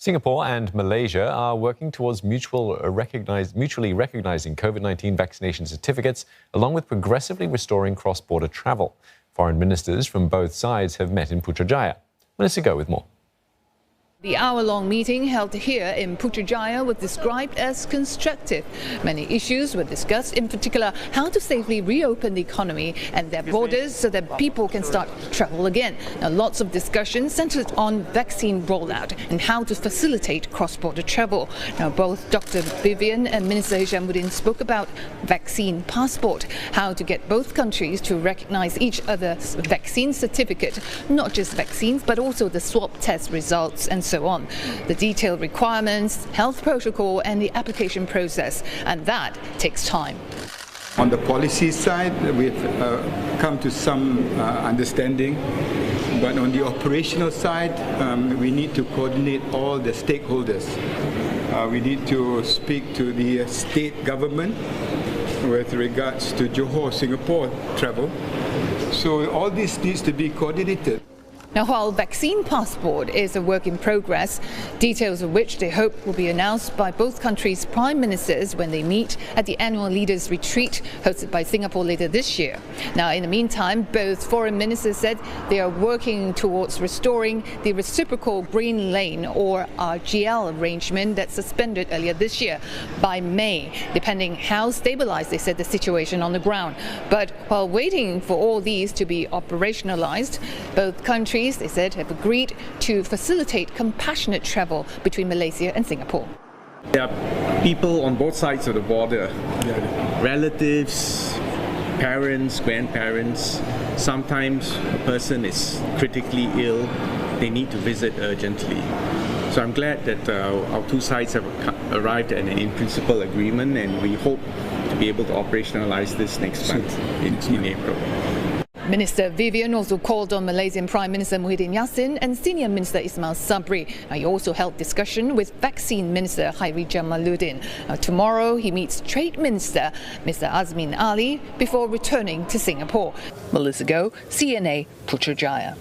Singapore and Malaysia are working towards mutually recognizing COVID-19 vaccination certificates, along with progressively restoring cross-border travel. Foreign ministers from both sides have met in Putrajaya. Melissa Go with more. The hour-long meeting held here in Putrajaya was described as constructive. Many issues were discussed, in particular how to safely reopen the economy and their borders so that people can start travel again. Now, lots of discussion centered on vaccine rollout and how to facilitate cross-border travel. Now, both Dr. Vivian and Minister Hishamuddin spoke about vaccine passport, how to get both countries to recognize each other's vaccine certificate, not just vaccines but also the swab test results and so on. The detailed requirements, health protocol and the application process, and that takes time. On the policy side, we've come to some understanding, but on the operational side, we need to coordinate all the stakeholders. We need to speak to the state government with regards to Johor, Singapore travel. So all this needs to be coordinated. Now, while vaccine passport is a work in progress, details of which they hope will be announced by both countries' prime ministers when they meet at the annual leaders retreat hosted by Singapore later this year. Now, in the meantime, both foreign ministers said they are working towards restoring the reciprocal green lane or RGL arrangement that suspended earlier this year by May, depending how stabilized they said the situation on the ground. But while waiting for all these to be operationalized, both countries, they said, have agreed to facilitate compassionate travel between Malaysia and Singapore. There are people on both sides of the border, relatives, parents, grandparents. Sometimes a person is critically ill, they need to visit urgently. So I'm glad that our two sides have arrived at an in-principle agreement, and we hope to be able to operationalize this next month in April. Minister Vivian also called on Malaysian Prime Minister Muhyiddin Yassin and Senior Minister Ismail Sabri. He also held discussion with Vaccine Minister Khairi Jamaluddin. Tomorrow he meets Trade Minister Mr. Azmin Ali before returning to Singapore. Melissa Go, CNA, Putrajaya.